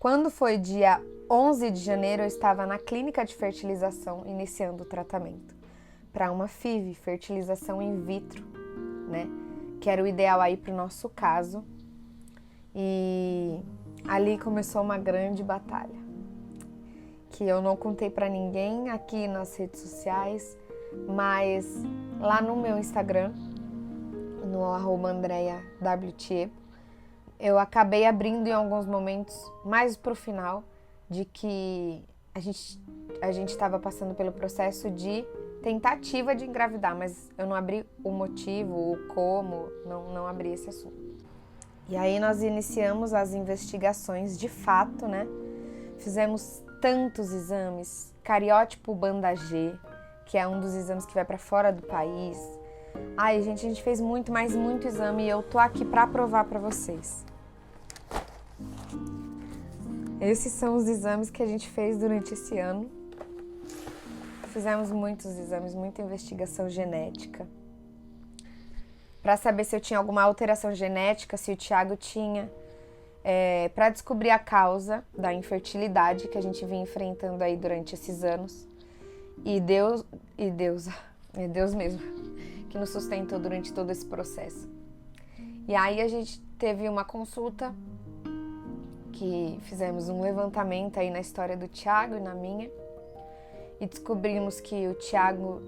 Quando foi dia 11 de janeiro, eu estava na clínica de fertilização iniciando o tratamento para uma FIV, fertilização in vitro, né? Que era o ideal aí para o nosso caso. E ali começou uma grande batalha, que eu não contei para ninguém aqui nas redes sociais, mas lá no meu Instagram, no @AndreaWTiebo, eu acabei abrindo em alguns momentos, mais pro final, de que a gente estava passando pelo processo de tentativa de engravidar, mas eu não abri o motivo, o como, não abri esse assunto. E aí nós iniciamos as investigações de fato, né? Fizemos tantos exames, cariótipo banda G, que é um dos exames que vai para fora do país. Ai, gente, a gente fez muito, mas muito exame e eu tô aqui para provar para vocês. Esses são os exames que a gente fez durante esse ano. Fizemos muitos exames, muita investigação genética, para saber se eu tinha alguma alteração genética, se o Thiago tinha, para descobrir a causa da infertilidade que a gente vinha enfrentando aí durante esses anos. E Deus mesmo, que nos sustentou durante todo esse processo. E aí a gente teve uma consulta, que fizemos um levantamento aí na história do Thiago e na minha, e descobrimos que o Thiago,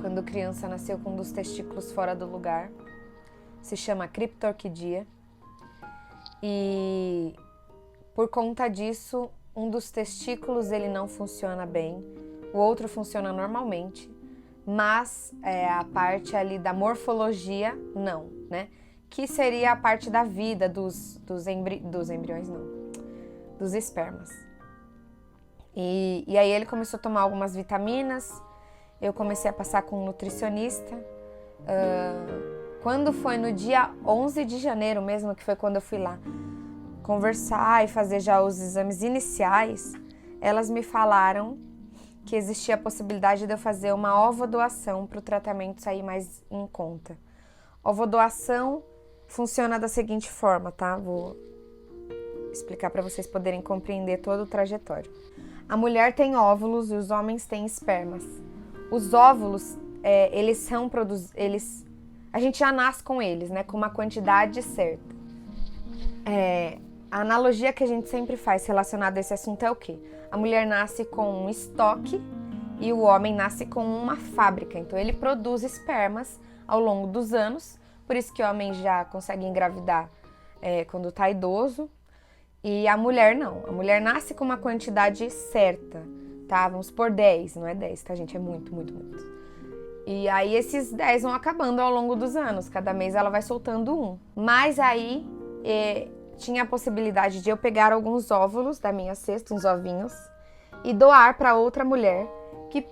quando criança, nasceu com um dos testículos fora do lugar, se chama criptorquidia, e por conta disso, um dos testículos ele não funciona bem, o outro funciona normalmente, mas a parte ali da morfologia, não, né? Que seria a parte da vida dos embriões, não, dos espermas. E aí ele começou a tomar algumas vitaminas, eu comecei a passar com um nutricionista. Quando foi no dia 11 de janeiro mesmo, que foi quando eu fui lá conversar e fazer já os exames iniciais, elas me falaram que existia a possibilidade de eu fazer uma ovodoação para o tratamento sair mais em conta. Ovodoação funciona da seguinte forma, tá? Vou explicar para vocês poderem compreender todo o trajetório. A mulher tem óvulos e os homens têm espermas. Os óvulos, eles são produzidos, a gente já nasce com eles, né? Com uma quantidade certa. A analogia que a gente sempre faz relacionada a esse assunto é o quê? A mulher nasce com um estoque e o homem nasce com uma fábrica. Então ele produz espermas ao longo dos anos, por isso que o homem já consegue engravidar quando está idoso. E a mulher não, a mulher nasce com uma quantidade certa, tá? Vamos por 10, não é 10, tá, gente? É muito, muito, muito. E aí esses 10 vão acabando ao longo dos anos, cada mês ela vai soltando um. Mas aí tinha a possibilidade de eu pegar alguns óvulos da minha cesta, uns ovinhos, e doar para outra mulher que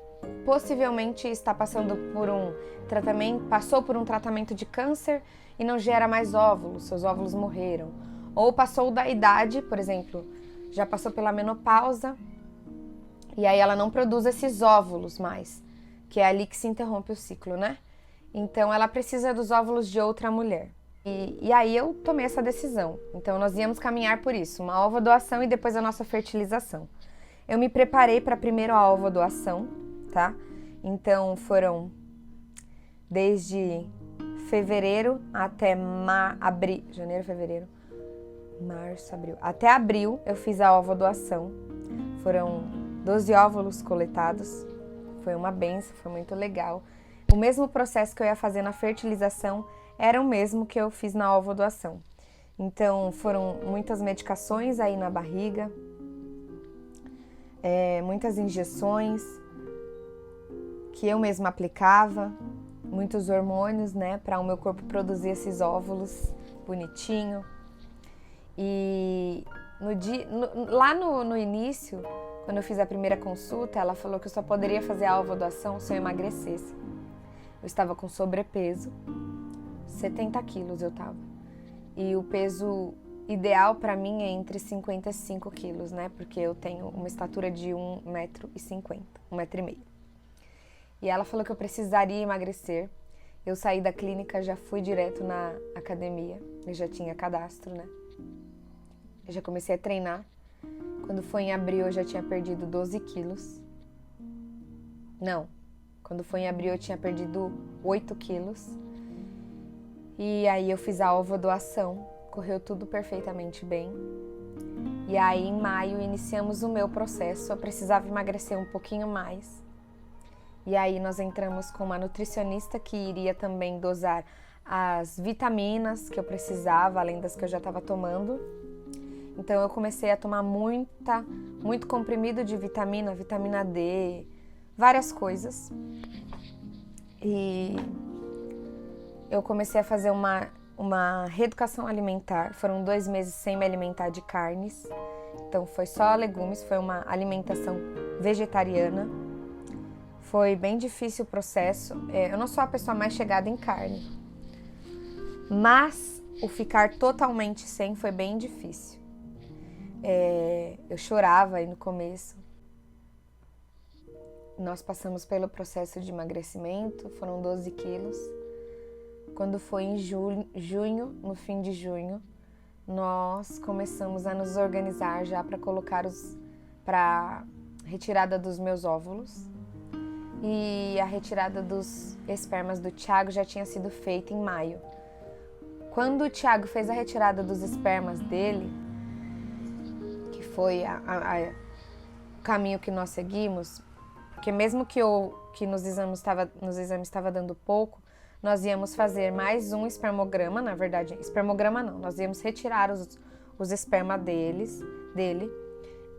possivelmente está passando por passou por um tratamento de câncer e não gera mais óvulos, seus óvulos morreram. Ou passou da idade, por exemplo, já passou pela menopausa e aí ela não produz esses óvulos mais, que é ali que se interrompe o ciclo, né? Então ela precisa dos óvulos de outra mulher. E aí eu tomei essa decisão. Então nós íamos caminhar por isso, uma ovodoação e depois a nossa fertilização. Eu me preparei para primeiro a ovodoação, tá? Então foram desde fevereiro até janeiro, fevereiro, março, abril. Até abril eu fiz a ovodoação. Foram 12 óvulos coletados. Foi uma benção, foi muito legal. O mesmo processo que eu ia fazer na fertilização era o mesmo que eu fiz na ovodoação. Então foram muitas medicações aí na barriga, muitas injeções que eu mesma aplicava, muitos hormônios, né, para o meu corpo produzir esses óvulos bonitinho. E lá no início, quando eu fiz a primeira consulta, ela falou que eu só poderia fazer a ovodoação se eu emagrecesse. Eu estava com sobrepeso, 70 quilos eu estava. E o peso ideal para mim é entre 55 quilos, né? Porque eu tenho uma estatura de 1,50 m, 1,5 m. E ela falou que eu precisaria emagrecer. Eu saí da clínica, já fui direto na academia. Eu já tinha cadastro, né? Eu já comecei a treinar. Quando foi em abril eu já tinha perdido 12 quilos. Não, quando foi em abril eu tinha perdido 8 quilos. E aí eu fiz a ovodoação, correu tudo perfeitamente bem. E aí em maio iniciamos o meu processo, eu precisava emagrecer um pouquinho mais. E aí nós entramos com uma nutricionista que iria também dosar as vitaminas que eu precisava, além das que eu já estava tomando. Então eu comecei a tomar muito comprimido de vitamina D, várias coisas. E eu comecei a fazer uma reeducação alimentar. Foram 2 meses sem me alimentar de carnes. Então foi só legumes, foi uma alimentação vegetariana. Foi bem difícil o processo. Eu não sou a pessoa mais chegada em carne. Mas o ficar totalmente sem foi bem difícil. Eu chorava aí no começo. Nós passamos pelo processo de emagrecimento, foram 12 quilos. Quando foi em junho, no fim de junho, nós começamos a nos organizar já para colocar para retirada dos meus óvulos. E a retirada dos espermas do Thiago já tinha sido feita em maio. Quando o Thiago fez a retirada dos espermas dele, que foi o caminho que nós seguimos, porque mesmo que nos exames estava dando pouco, nós íamos fazer mais um espermograma, na verdade, espermograma não, nós íamos retirar os espermas dele,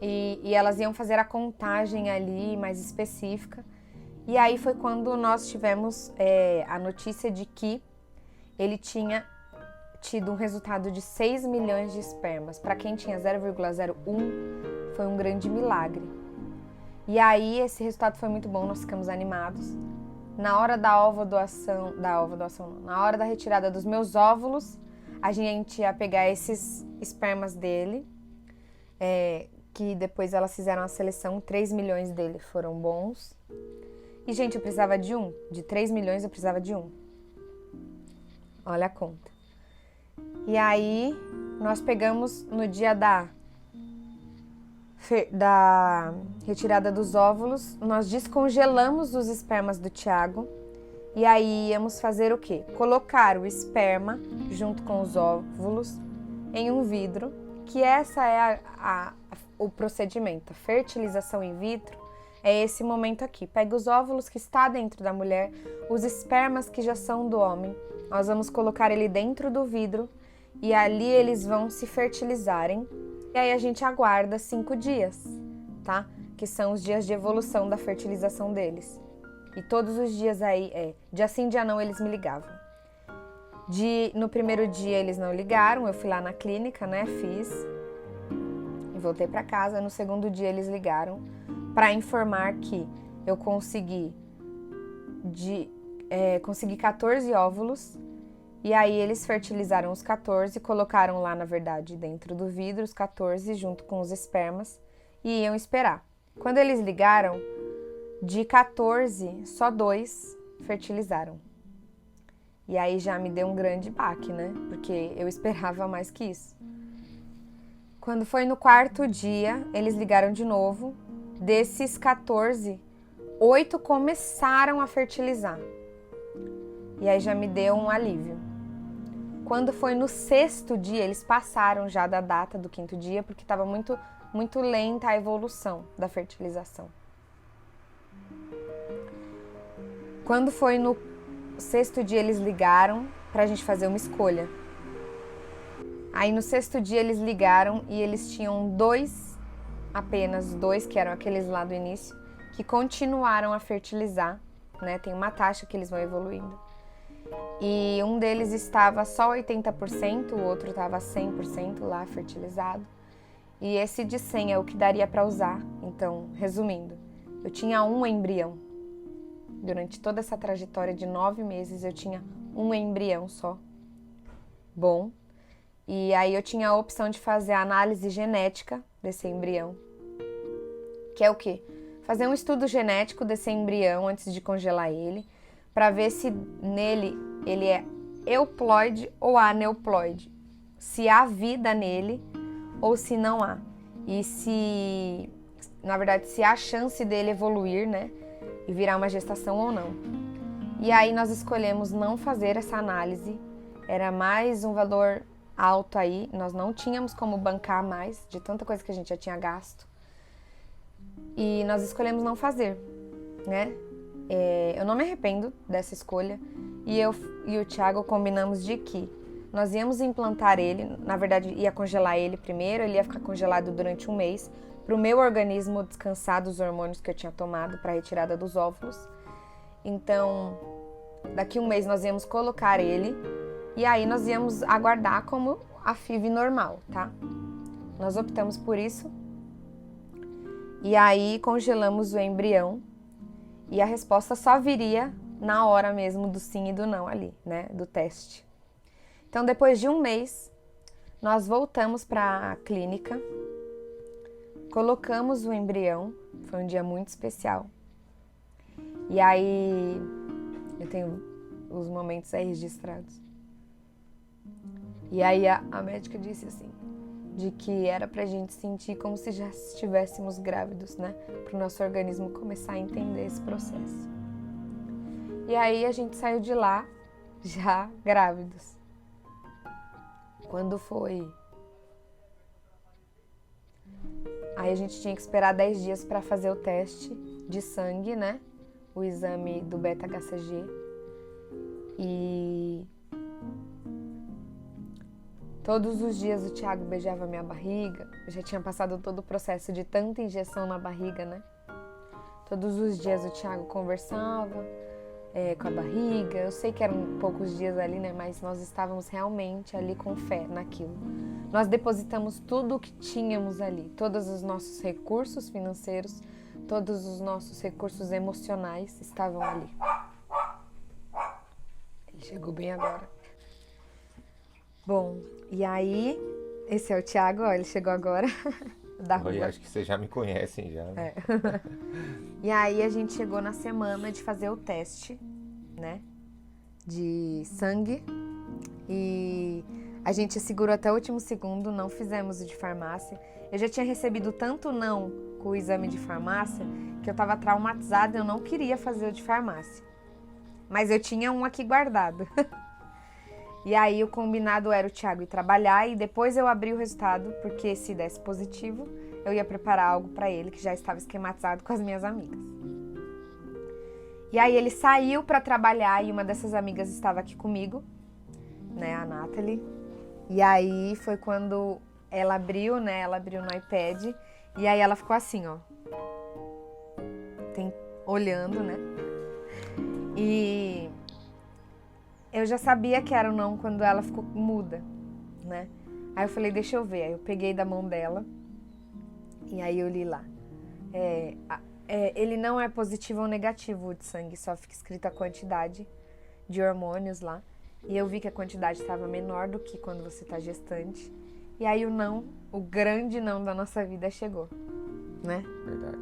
e elas iam fazer a contagem ali mais específica. E aí foi quando nós tivemos a notícia de que ele tinha tido um resultado de 6 milhões de espermas. Para quem tinha 0,01, foi um grande milagre. E aí esse resultado foi muito bom, nós ficamos animados. Na hora da ovodoação não, na hora da retirada dos meus óvulos, a gente ia pegar esses espermas dele, que depois elas fizeram a seleção, 3 milhões dele foram bons. E, gente, eu precisava de um. De 3 milhões eu precisava de um. Olha a conta. E aí, nós pegamos no dia da retirada dos óvulos, nós descongelamos os espermas do Thiago. E aí, íamos fazer o quê? Colocar o esperma junto com os óvulos em um vidro, que essa é o procedimento. A fertilização in vitro é esse momento aqui. Pega os óvulos que está dentro da mulher, os espermas que já são do homem. Nós vamos colocar ele dentro do vidro e ali eles vão se fertilizarem. E aí a gente aguarda 5 dias, tá? Que são os dias de evolução da fertilização deles. E todos os dias aí, dia sim, dia não, eles me ligavam. No primeiro dia eles não ligaram, eu fui lá na clínica, né, fiz e voltei para casa. No segundo dia eles ligaram para informar que eu consegui 14 óvulos, e aí eles fertilizaram os 14, colocaram lá, na verdade, dentro do vidro, os 14 junto com os espermas, e iam esperar. Quando eles ligaram, de 14, só 2 fertilizaram. E aí já me deu um grande baque, né? Porque eu esperava mais que isso. Quando foi no 4º dia, eles ligaram de novo. Desses 14, 8 começaram a fertilizar. E aí já me deu um alívio. Quando foi no 6º dia, eles passaram já da data do 5º dia, porque estava muito lenta a evolução da fertilização. Quando foi no 6º dia, eles ligaram para a gente fazer uma escolha. Aí no 6º dia eles ligaram e eles tinham apenas dois, que eram aqueles lá do início, que continuaram a fertilizar, né? Tem uma taxa que eles vão evoluindo. E um deles estava só 80%, o outro estava 100% lá fertilizado. E esse de 100 é o que daria para usar. Então, resumindo, eu tinha um embrião. Durante toda essa trajetória de 9 meses, eu tinha um embrião só. Bom. E aí eu tinha a opção de fazer a análise genética desse embrião. Que é o quê? Fazer um estudo genético desse embrião antes de congelar ele, para ver se nele ele é euploide ou aneuploide. Se há vida nele ou se não há. E se, na verdade, se há a chance dele evoluir, né? E virar uma gestação ou não. E aí nós escolhemos não fazer essa análise. Era mais um valor alto aí. Nós não tínhamos como bancar mais de tanta coisa que a gente já tinha gasto. E nós escolhemos não fazer, né? Eu não me arrependo dessa escolha. E eu e o Thiago combinamos de que nós íamos implantar ele, na verdade ia congelar ele primeiro, ele ia ficar congelado durante um mês, para o meu organismo descansar dos hormônios que eu tinha tomado para a retirada dos óvulos. Então, daqui um mês nós íamos colocar ele e aí nós íamos aguardar como a FIV normal, tá? Nós optamos por isso. E aí congelamos o embrião e a resposta só viria na hora mesmo do sim e do não ali, né, do teste. Então, depois de um mês, nós voltamos para a clínica, colocamos o embrião, foi um dia muito especial. E aí, eu tenho os momentos aí registrados. E aí a médica disse assim, de que era pra gente sentir como se já estivéssemos grávidos, né? Pro nosso organismo começar a entender esse processo. E aí a gente saiu de lá já grávidos. Quando foi? Aí a gente tinha que esperar 10 dias para fazer o teste de sangue, né? O exame do beta-HCG. E todos os dias o Thiago beijava minha barriga. Eu já tinha passado todo o processo de tanta injeção na barriga, né? Todos os dias o Thiago conversava com a barriga. Eu sei que eram poucos dias ali, né? Mas nós estávamos realmente ali com fé naquilo. Nós depositamos tudo o que tínhamos ali. Todos os nossos recursos financeiros, todos os nossos recursos emocionais estavam ali. Ele chegou bem agora. Bom, e aí, esse é o Thiago, ó, ele chegou agora da rua. Oi, acho que vocês já me conhecem já, né? E aí a gente chegou na semana de fazer o teste, né, de sangue e a gente segurou até o último segundo, não fizemos o de farmácia. Eu já tinha recebido tanto não com o exame de farmácia que eu tava traumatizada, eu não queria fazer o de farmácia. Mas eu tinha um aqui guardado. E aí o combinado era o Thiago ir trabalhar e depois eu abri o resultado, porque se desse positivo, eu ia preparar algo para ele que já estava esquematizado com as minhas amigas. E aí ele saiu para trabalhar e uma dessas amigas estava aqui comigo, né, a Nathalie. E aí foi quando ela abriu, né, ela abriu no iPad e aí ela ficou assim, ó, olhando, né. E eu já sabia que era um não quando ela ficou muda, né? Aí eu falei, deixa eu ver. Aí eu peguei da mão dela e aí eu li lá. Ele não é positivo ou negativo o de sangue, só fica escrita a quantidade de hormônios lá. E eu vi que a quantidade estava menor do que quando você está gestante. E aí o não, o grande não da nossa vida chegou, né? Verdade.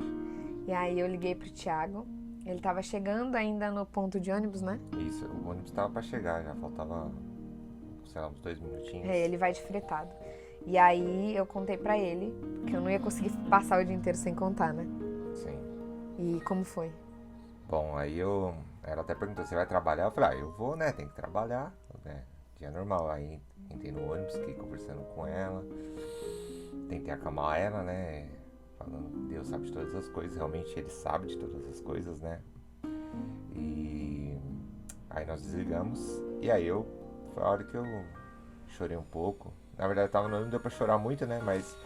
E aí eu liguei pro Thiago. Ele tava chegando ainda no ponto de ônibus, né? Isso, o ônibus tava pra chegar, já faltava, sei lá, uns 2 minutinhos. Ele vai de fretado. E aí eu contei pra ele, porque eu não ia conseguir passar o dia inteiro sem contar, né? Sim. E como foi? Bom, aí ela até perguntou, você vai trabalhar? Eu falei, eu vou, né, tem que trabalhar, né, dia normal. Aí entrei no ônibus, fiquei conversando com ela, tentei acalmar ela, né, falando, Deus sabe de todas as coisas, realmente Ele sabe de todas as coisas, né? E aí nós desligamos, e aí foi a hora que eu chorei um pouco. Na verdade não deu pra chorar muito, né? Mas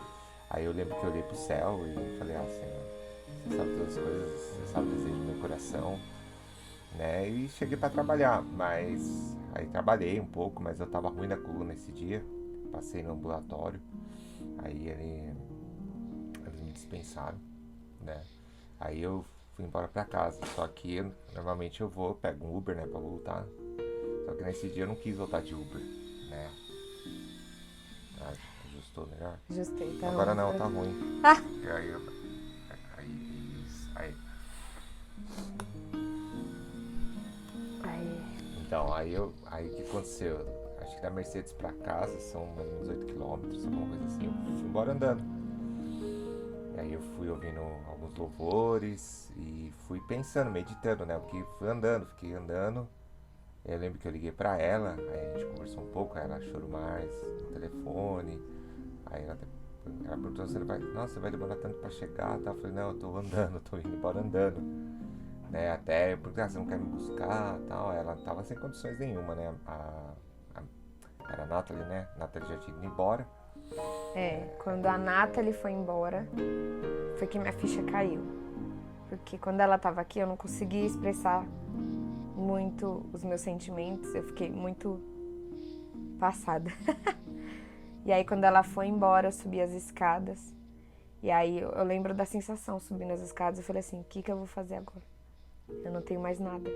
aí eu lembro que eu olhei pro céu e falei, Senhor, você sabe todas as coisas, você sabe o desejo do meu coração, né? E cheguei pra trabalhar, mas aí trabalhei um pouco, mas eu tava ruim da coluna esse dia, passei no ambulatório, aí eles me dispensaram, né? Aí eu fui embora pra casa, só que normalmente eu pego um Uber, né, pra voltar, só que nesse dia eu não quis voltar de Uber, né? Ajustou melhor? Ajustei, tá Agora ruim, não, né? tá ruim. Ah! Então, aí o que aconteceu? acho que da Mercedes pra casa são mais ou menos 8 quilômetros, alguma coisa assim. Eu fui embora andando. E aí eu fui ouvindo alguns louvores e fui pensando, meditando, né? Porque fui andando, fiquei andando. Eu lembro que eu liguei pra ela, aí a gente conversou um pouco, aí ela chorou mais no telefone. Aí ela perguntou se você vai demorar tanto pra chegar, tá? Eu falei, não, eu tô andando, tô indo embora andando. Né? Até eu perguntei, você não quer me buscar, tal. Ela não tava sem condições nenhuma, né? Era a Nathalie, né? A Nathalie já tinha ido embora. Quando a Nathalie foi embora, foi que minha ficha caiu. Porque quando ela tava aqui, eu não conseguia expressar muito os meus sentimentos, eu fiquei muito passada. E aí quando ela foi embora, eu subi as escadas. E aí eu lembro da sensação subindo as escadas, eu falei assim, o que eu vou fazer agora? Eu não tenho mais nada.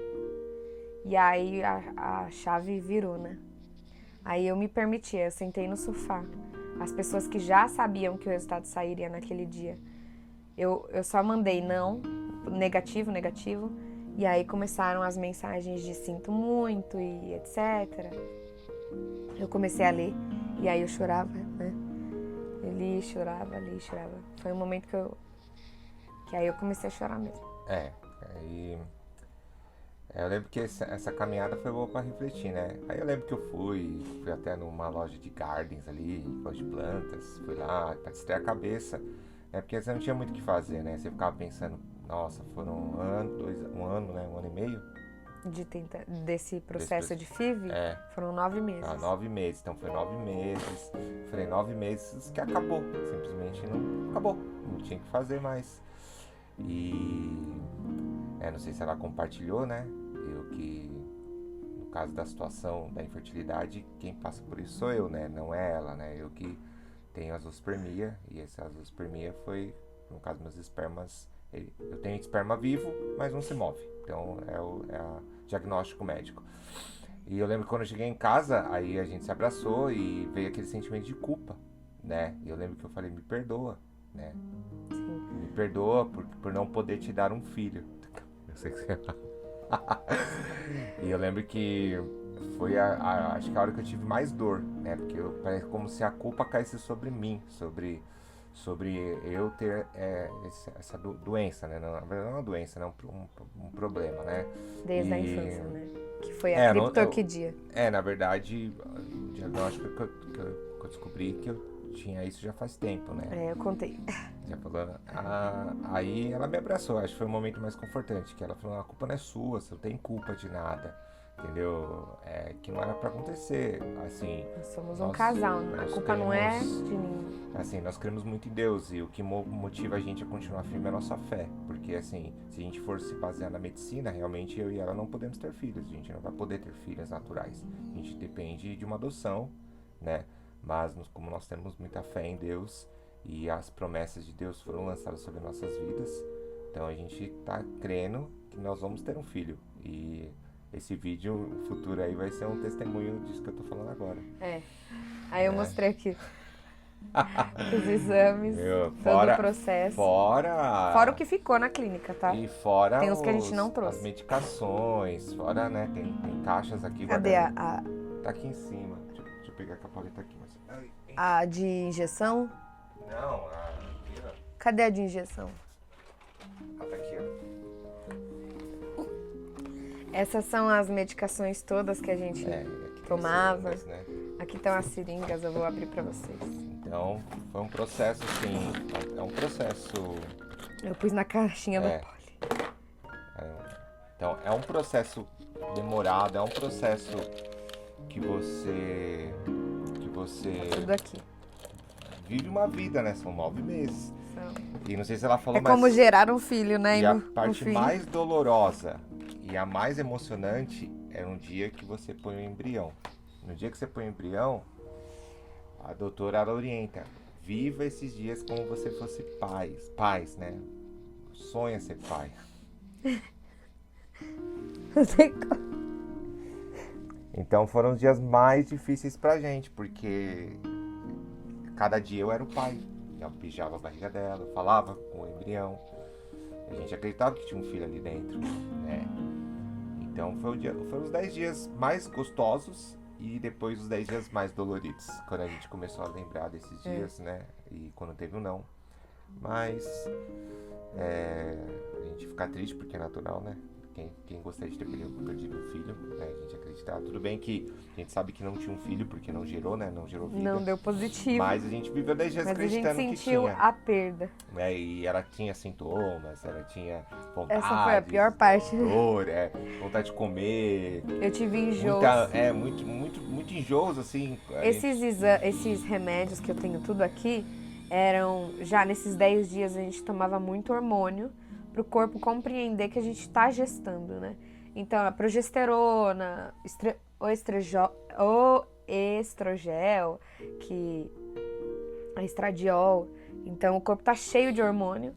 E aí a chave virou, né? Aí eu me permiti, eu sentei no sofá. As pessoas que já sabiam que o resultado sairia naquele dia, eu só mandei não, negativo. E aí começaram as mensagens de sinto muito e etc. Eu comecei a ler e aí eu chorava, né? Eu li e chorava. Foi um momento que aí eu comecei a chorar mesmo. Aí eu lembro que essa caminhada foi boa pra refletir, né? Aí eu lembro que eu fui até numa loja de gardens ali, loja de plantas, fui lá pra distrair a cabeça, né? Porque você não tinha muito o que fazer, né? Você ficava pensando, nossa, foram um ano, né? Um ano e meio Desse processo de FIV, foram 9 meses. 9 meses, então foi 9 meses. Falei, 9 meses que acabou, simplesmente não acabou, não tinha o que fazer mais. E não sei se ela compartilhou, né? Eu que, no caso da situação da infertilidade, quem passa por isso sou eu, né? Não é ela, né? Eu que tenho azospermia, e essa azospermia foi, no caso, meus espermas. Eu tenho esperma vivo, mas não se move. Então é o diagnóstico médico. E eu lembro que quando eu cheguei em casa, aí a gente se abraçou e veio aquele sentimento de culpa, né? E eu lembro que eu falei, me perdoa, né? Sim. Me perdoa por não poder te dar um filho. Eu sei que você... E eu lembro que foi acho que a hora que eu tive mais dor, né? Porque parece como se a culpa caísse sobre mim, sobre eu ter essa doença, né? Na verdade não é uma doença, né? Um problema, né? Desde a infância, né? Que foi a criptorquidia. Na verdade, o diagnóstico que eu descobri que eu tinha isso já faz tempo, né? Eu contei. Já falando. Aí ela me abraçou, acho que foi o momento mais confortante, que ela falou, a culpa não é sua, você não tem culpa de nada. Entendeu? Que não era pra acontecer, assim... Nós somos um casal, né? A culpa não é de ninguém. Assim, nós cremos muito em Deus e o que motiva a gente a continuar firme é a nossa fé. Porque, assim, se a gente for se basear na medicina, realmente eu e ela não podemos ter filhos. A gente não vai poder ter filhos naturais. A gente depende de uma adoção, né? Mas, como nós temos muita fé em Deus e as promessas de Deus foram lançadas sobre nossas vidas, então a gente tá crendo que nós vamos ter um filho. E... esse vídeo futuro aí vai ser um testemunho disso que eu tô falando agora. Aí eu mostrei aqui os exames, todo o processo. Fora o que ficou na clínica, tá? E fora tem os que a gente não trouxe. As medicações, fora, né? Tem caixas aqui. Cadê Tá aqui em cima. Deixa eu pegar a capoleta aqui. A de injeção? Não, aqui, ó. Cadê a de injeção? Tá aqui, ó. Essas são as medicações todas que a gente tomava. Seringas, né? Aqui estão as seringas, eu vou abrir pra vocês. Então, foi um processo, assim, é um processo... Eu pus na caixinha do poli. Então, é um processo demorado, é um processo que você Tudo aqui. vive uma vida, né? São 9 meses. E não sei se ela falou, mas... como gerar um filho, né? E a parte mais dolorosa e a mais emocionante é no dia que você põe o embrião. No dia que você põe o embrião, a doutora ela orienta: viva esses dias como você fosse pais, né? Sonha ser pai. Então foram os dias mais difíceis pra gente, porque cada dia eu era o pai. Eu beijava a barriga dela, falava com o embrião. A gente acreditava que tinha um filho ali dentro, né? Então foram os 10 dias mais gostosos E depois os 10 dias mais doloridos, quando a gente começou a lembrar desses dias, né? E quando teve o não. Mas a gente fica triste porque é natural, né? Quem gostaria de ter perdido um filho, né? A gente acreditar. Tudo bem que a gente sabe que não tinha um filho porque não gerou, né? Não gerou vida. Não deu positivo. Mas a gente viveu 10 dias acreditando que tinha. Mas a gente sentiu a perda. E ela tinha sintomas, ela tinha vontade. Essa foi a pior parte. Dor, vontade de comer. Eu tive enjoos. Muito enjoos, assim. Esses remédios que eu tenho tudo aqui, eram, já nesses 10 dias a gente tomava muito hormônio para o corpo compreender que a gente está gestando, né? Então, a progesterona, o estrogel, a estradiol. Então, o corpo está cheio de hormônio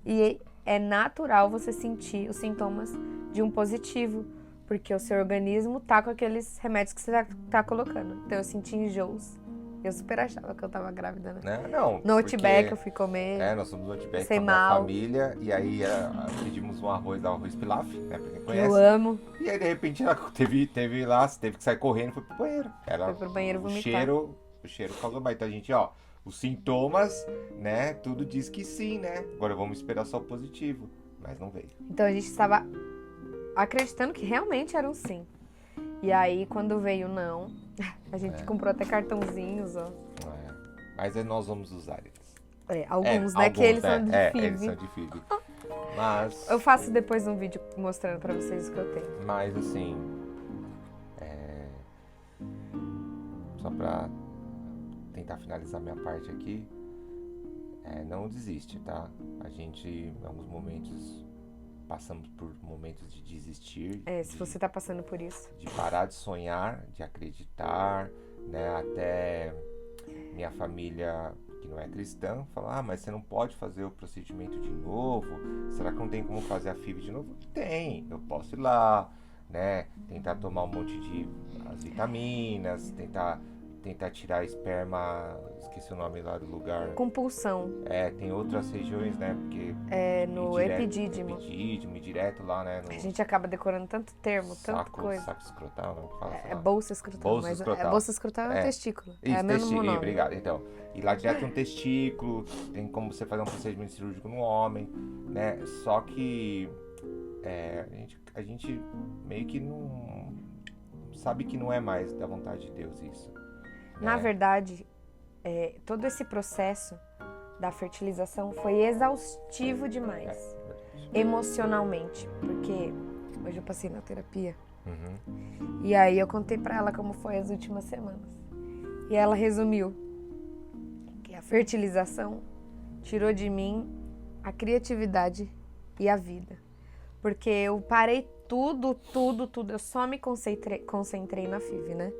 e é natural você sentir os sintomas de um positivo, porque o seu organismo tá com aqueles remédios que você tá colocando. Então, eu senti enjoos. Eu super achava que eu tava grávida, né? Não. No Outback eu fui comer. Nós somos no Outback sem com a minha mal. família. E aí pedimos um arroz pilaf, né? Pra quem Que conhece. eu amo. E aí, de repente, ela teve que sair correndo e foi pro banheiro. Foi pro banheiro vomitar. O cheiro causou mais. Então, a gente, os sintomas, né? Tudo diz que sim, né? Agora vamos esperar só o positivo. Mas não veio. Então, a gente estava acreditando que realmente era um sim. E aí, quando veio o não, a gente comprou até cartãozinhos, ó. Mas nós vamos usar eles. Alguns, né? Que eles são de FIV. Eles são de FIV. Mas... Eu faço depois um vídeo mostrando pra vocês o que eu tenho. Mas, assim... Só pra tentar finalizar minha parte aqui, não desiste, tá? A gente, em alguns momentos... Passamos por momentos de desistir. Se você tá passando por isso. De parar de sonhar, de acreditar, né? Até minha família, que não é cristã, fala, mas você não pode fazer o procedimento de novo? Será que não tem como fazer a FIV de novo? Tem, eu posso ir lá, né? Tentar tomar um monte de as vitaminas, tentar tirar esperma, esqueci o nome lá do lugar. Compulsão. Tem outras regiões, né? Porque no epidídimo. Epidídimo, direto lá, né? A gente acaba decorando tanto termo, tanta coisa. Saco escrotal, não fala. Bolsa escrotal. Bolsa escrotal é testículo. Isso, é mesmo nome. Obrigado. Então, ir lá direto no testículo, tem como você fazer um procedimento cirúrgico no homem, né? Só que a gente meio que não sabe que não é mais da vontade de Deus isso. Na verdade, todo esse processo da fertilização foi exaustivo demais, emocionalmente, porque hoje eu passei na terapia, e aí eu contei pra ela como foi as últimas semanas, e ela resumiu que a fertilização tirou de mim a criatividade e a vida, porque eu parei tudo, eu só me concentrei na FIV, né?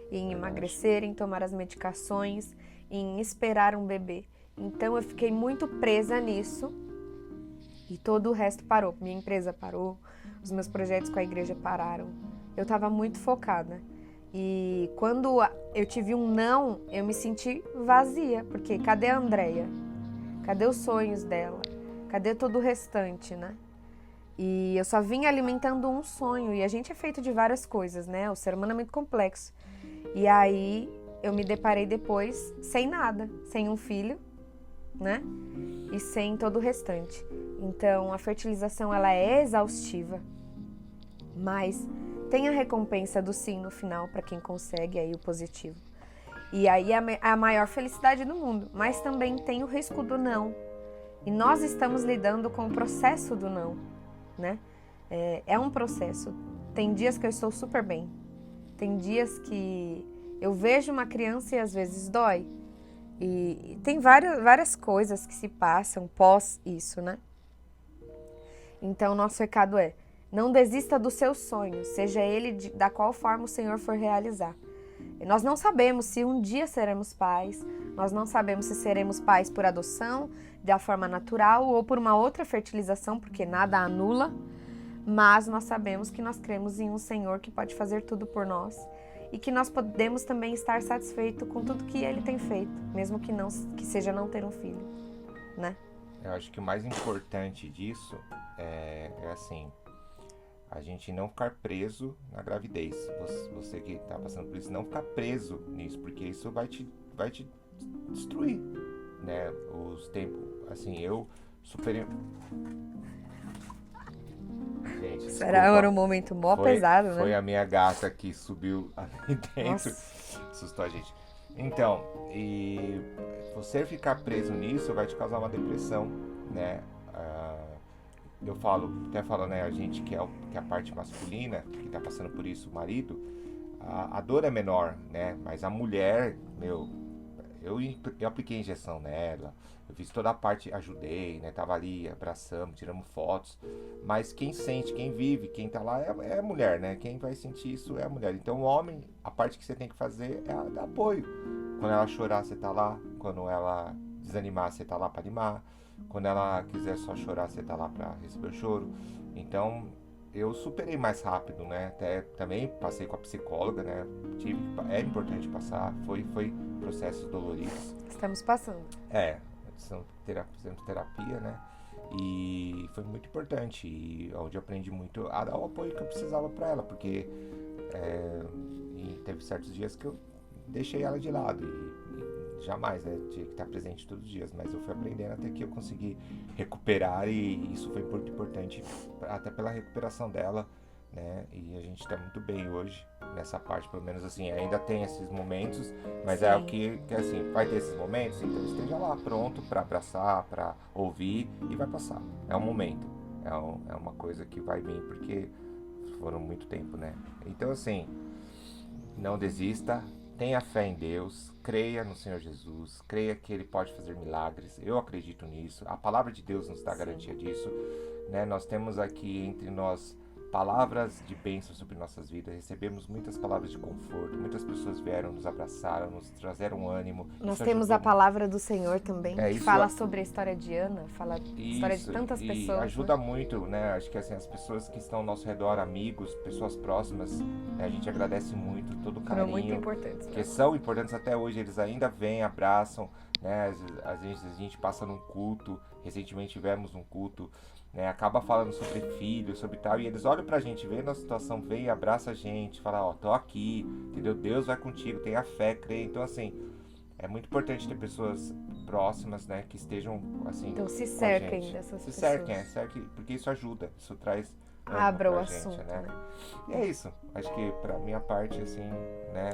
Em emagrecer, em tomar as medicações, em esperar um bebê. Então eu fiquei muito presa nisso e todo o resto parou. Minha empresa parou, os meus projetos com a igreja pararam. Eu estava muito focada. E quando eu tive um não, eu me senti vazia, porque cadê a Andréia? Cadê os sonhos dela? Cadê todo o restante, né? E eu só vinha alimentando um sonho, e a gente é feito de várias coisas, né? O ser humano é muito complexo. E aí eu me deparei depois sem nada, sem um filho, né? E sem todo o restante. Então a fertilização ela é exaustiva, mas tem a recompensa do sim no final para quem consegue aí o positivo. E aí é a maior felicidade do mundo, mas também tem o risco do não. E nós estamos lidando com o processo do não, né? É um processo. Tem dias que eu estou super bem. Tem dias que eu vejo uma criança e às vezes dói. E tem várias coisas que se passam pós isso, né? Então, nosso recado é, não desista dos seus sonhos, seja ele da qual forma o Senhor for realizar. Nós não sabemos se um dia seremos pais, nós não sabemos se seremos pais por adoção, da forma natural ou por uma outra fertilização, porque nada anula, mas nós sabemos que nós cremos em um Senhor que pode fazer tudo por nós e que nós podemos também estar satisfeitos com tudo que Ele tem feito, mesmo que seja não ter um filho, né? Eu acho que o mais importante disso é assim, a gente não ficar preso na gravidez. Você que tá passando por isso, não ficar preso nisso, porque isso vai te destruir, né? Os tempos, assim, eu superei... Gente, Será desculpa. era um momento mó pesado, né? Foi a minha gata que subiu ali dentro, Nossa. assustou a gente. Então, e você ficar preso nisso vai te causar uma depressão, né? Eu até falo, né, a gente que é a parte masculina, que tá passando por isso, o marido, a dor é menor, né? Mas a mulher, eu apliquei injeção nela, eu fiz toda a parte, ajudei, né? Tava ali, abraçamos, tiramos fotos. Mas quem sente, quem vive, quem tá lá é a mulher, né? Quem vai sentir isso é a mulher. Então o homem, a parte que você tem que fazer é dar apoio. Quando ela chorar, você tá lá. Quando ela desanimar, você tá lá pra animar. Quando ela quiser só chorar, você tá lá pra receber o choro. Então eu superei mais rápido, né? Até também passei com a psicóloga, né? É importante passar, foi processos doloridos. Estamos passando. Fizemos terapia, né? E foi muito importante, e onde eu aprendi muito a dar o apoio que eu precisava para ela, porque e teve certos dias que eu deixei ela de lado, e jamais, né? Tinha que estar presente todos os dias, mas eu fui aprendendo até que eu consegui recuperar, e isso foi muito importante, até pela recuperação dela, né? E a gente está muito bem hoje nessa parte, pelo menos assim, ainda tem esses momentos, mas Sim. é o que assim, vai ter esses momentos, então esteja lá pronto para abraçar, para ouvir, e vai passar. É um momento, é uma coisa que vai vir, porque foram muito tempo, né? Então assim, não desista, tenha fé em Deus, creia no Senhor Jesus, creia que Ele pode fazer milagres. Eu acredito nisso, a palavra de Deus nos dá garantia disso, né? Nós temos aqui entre nós palavras de bênção sobre nossas vidas, recebemos muitas palavras de conforto, muitas pessoas vieram, nos abraçaram, nos trouxeram ânimo. Nós temos a palavra do Senhor também, que fala sobre a história de Ana, fala a história de tantas pessoas. Ajuda muito, né? Acho que assim, as pessoas que estão ao nosso redor, amigos, pessoas próximas, né? A gente agradece muito todo o carinho. Foram muito importantes. Que são importantes até hoje, eles ainda vêm, abraçam, né? Às vezes a gente passa num culto, recentemente tivemos um culto, né, acaba falando sobre filhos, sobre tal, e eles olham pra gente, vê na situação, vem e abraça a gente, fala, ó, tô aqui, entendeu? Deus vai contigo, tenha fé, crê. Então, assim, é muito importante ter pessoas próximas, né, que estejam, assim, então se com a cerquem gente. dessas Se pessoas. cerquem, porque isso ajuda, isso traz Abra o pra assunto, gente, né? né? E é isso, acho que pra minha parte, assim, né,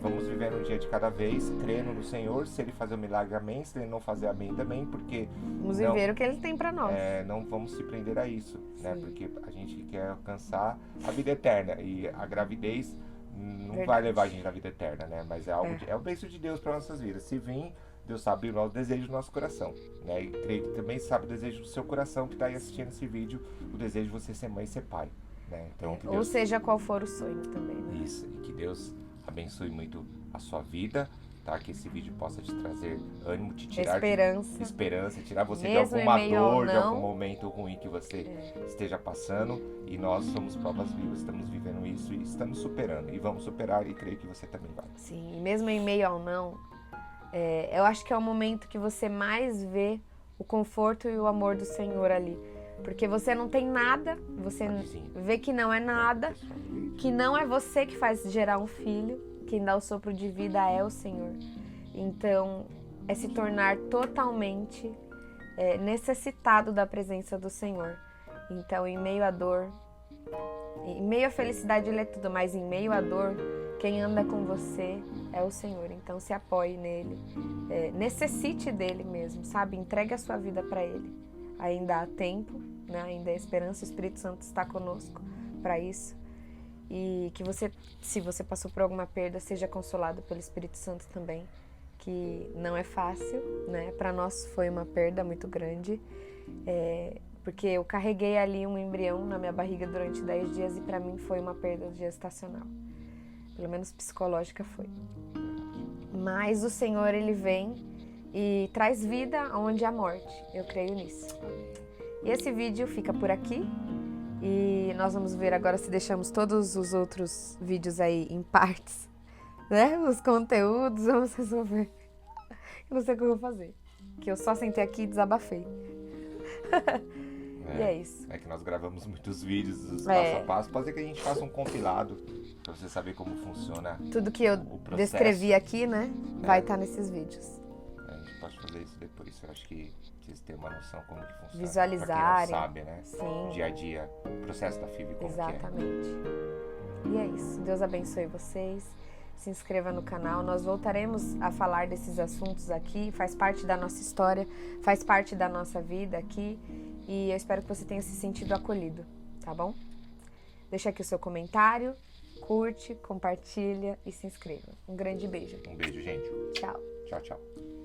vamos viver um dia de cada vez, crendo no Senhor. Se Ele fazer o milagre, amém. Se Ele não fazer, amém também, porque Vamos viver o que Ele tem pra nós. não vamos se prender a isso, né? Sim. Porque a gente quer alcançar a vida eterna, e a gravidez não Verdade. vai levar a gente à vida eterna, né? Mas é algo é o bênção de Deus para nossas vidas. Se vir, Deus sabe o desejo do nosso coração, né? E creio que também sabe o desejo do seu coração, que está aí assistindo esse vídeo, o desejo de você ser mãe e ser pai, né? Então, que Deus... Ou seja, qual for o sonho também, né? Isso, e que Deus abençoe muito a sua vida, tá? Que esse vídeo possa te trazer ânimo, te tirar esperança, tirar você mesmo de alguma em meio ao dor, de não, algum momento ruim que você esteja passando. E nós somos provas vivas, estamos vivendo isso e estamos superando. E vamos superar, e creio que você também vai. Sim, e mesmo em meio ao não, eu acho que é o momento que você mais vê o conforto e o amor do Senhor ali. Porque você não tem nada, você vê que não é nada, que não é você que faz gerar um filho, quem dá o sopro de vida é o Senhor. Então, é se tornar totalmente necessitado da presença do Senhor. Então, em meio à dor, em meio à felicidade Ele é tudo, mas em meio à dor, quem anda com você é o Senhor. Então, se apoie nele, necessite dele mesmo, sabe? Entregue a sua vida para Ele. Ainda há tempo, né? Ainda há esperança, o Espírito Santo está conosco para isso. E que você, se você passou por alguma perda, seja consolado pelo Espírito Santo também, que não é fácil, né? Para nós foi uma perda muito grande, porque eu carreguei ali um embrião na minha barriga durante 10 dias e para mim foi uma perda gestacional, pelo menos psicológica foi. Mas o Senhor, Ele vem e traz vida onde há morte, eu creio nisso. E esse vídeo fica por aqui. E nós vamos ver agora se deixamos todos os outros vídeos aí em partes, né? Os conteúdos, vamos resolver. Eu não sei o que eu vou fazer, que eu só sentei aqui e desabafei. E é isso. É que nós gravamos muitos vídeos dos É. passo a passo. Pode ser que a gente faça um compilado pra você saber como funciona Tudo que eu o processo. descrevi aqui, né, vai estar nesses vídeos. A gente pode fazer isso depois. Eu acho que vocês têm uma noção como que funciona. Visualizarem. Pra quem não sabe, né? Sim. O dia a dia, o processo da FIV, como Exatamente. E é isso. Deus abençoe vocês. Se inscreva no canal. Nós voltaremos a falar desses assuntos aqui. Faz parte da nossa história, faz parte da nossa vida aqui. E eu espero que você tenha se sentido acolhido, tá bom? Deixa aqui o seu comentário, curte, compartilha e se inscreva. Um grande beijo. é. Um beijo, gente. Tchau. Tchau, tchau.